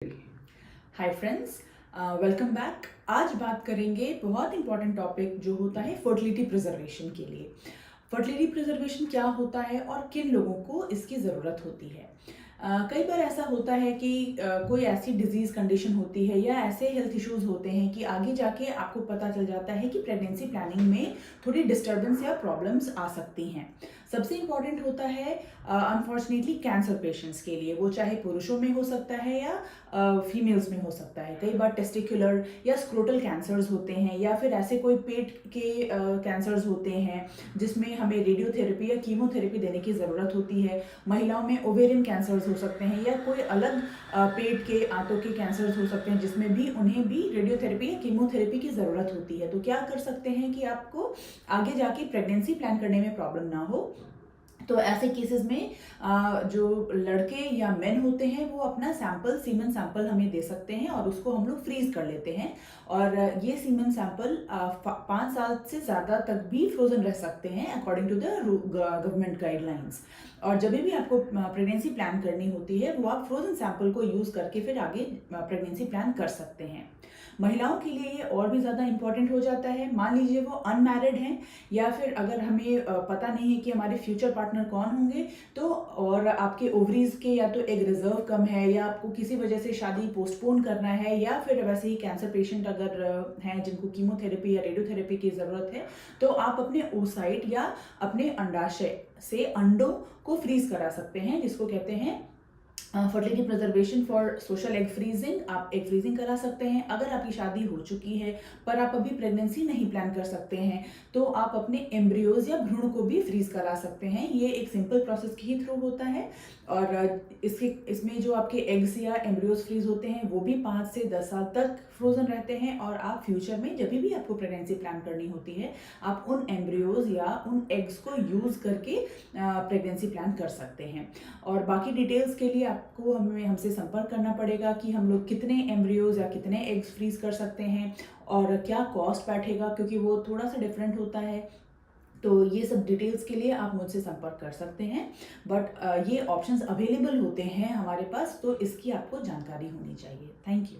Hi friends, welcome back. आज बात करेंगे बहुत इंपॉर्टेंट टॉपिक जो होता है फर्टिलिटी प्रिजर्वेशन के लिए। फर्टिलिटी प्रिजर्वेशन क्या होता है और किन लोगों को इसकी ज़रूरत होती है। कई बार ऐसा होता है कि कोई ऐसी डिजीज़ कंडीशन होती है या ऐसे हेल्थ इश्यूज होते हैं कि आगे जाके आपको पता चल जाता है कि प्रेगनेंसी प्लानिंग में थोड़ी डिस्टर्बेंस या प्रॉब्लम्स आ सकती हैं। सबसे इम्पॉर्टेंट होता है अनफॉर्चुनेटली कैंसर पेशेंट्स के लिए, वो चाहे पुरुषों में हो सकता है या फीमेल्स में हो सकता है। कई बार टेस्टिकुलर या स्क्रोटल कैंसर्स होते हैं या फिर ऐसे कोई पेट के कैंसर्स होते हैं जिसमें हमें रेडियोथेरेपी या कीमोथेरेपी देने की ज़रूरत होती है। महिलाओं में ओवेरियन कैंसर्स हो सकते हैं या कोई अलग पेट के आंतों के कैंसर्स हो सकते हैं जिसमें भी उन्हें भी रेडियोथेरेपी या कीमोथेरेपी की ज़रूरत होती है। तो क्या कर सकते हैं कि आपको आगे जाके प्रेगनेंसी प्लान करने में प्रॉब्लम ना हो। तो ऐसे केसेस में जो लड़के या मेन होते हैं वो अपना सैंपल, सीमन सैंपल हमें दे सकते हैं और उसको हम लोग फ्रीज कर लेते हैं। और ये सीमन सैंपल 5 साल से ज़्यादा तक भी फ्रोजन रह सकते हैं according to the government guidelines. और जब भी आपको प्रेगनेंसी प्लान करनी होती है वो आप फ्रोजन सैंपल को यूज़ करके फिर आगे प्रेगनेंसी प्लान कर सकते हैं। महिलाओं के लिए ये और भी ज़्यादा इंपॉर्टेंट हो जाता है। मान लीजिए वो अनमैरिड हैं या फिर अगर हमें पता नहीं है कि हमारे फ्यूचर पार्टनर कौन होंगे, तो और आपके ओवरीज के या तो एग रिजर्व कम है या आपको किसी वजह से शादी पोस्टपोन करना है या फिर वैसे ही कैंसर पेशेंट अगर हैं जिनको कीमोथेरेपी या रेडियोथेरेपी की ज़रूरत है, तो आप अपने oocyte या अपने अंडाशय से अंडों को फ्रीज करा सकते हैं, जिसको कहते हैं fertility preservation for social egg freezing. आप एग फ्रीजिंग करा सकते हैं। अगर आपकी शादी हो चुकी है पर आप अभी प्रेगनेंसी नहीं प्लान कर सकते हैं तो आप अपने एम्ब्रियोज या भ्रूण को भी फ्रीज करा सकते हैं। ये एक सिंपल प्रोसेस के ही थ्रू होता है। और इसमें जो आपके एग्स या एम्ब्रियोज फ्रीज होते हैं वो भी 5 से 10 साल तक फ्रोजन रहते हैं। और आप फ्यूचर में जब भी आपको प्रेगनेंसी प्लान करनी होती है आप उन एम्ब्रियोज या उन एग्स को यूज करके प्रेगनेंसी प्लान कर सकते हैं। और बाकी डिटेल्स के लिए आपको हमसे संपर्क करना पड़ेगा कि हम लोग कितने एम्ब्रियोज या कितने एग्स फ्रीज कर सकते हैं और क्या कॉस्ट बैठेगा, क्योंकि वो थोड़ा सा डिफरेंट होता है। तो ये सब डिटेल्स के लिए आप मुझसे संपर्क कर सकते हैं। बट ये ऑप्शंस अवेलेबल होते हैं हमारे पास, तो इसकी आपको जानकारी होनी चाहिए। Thank you.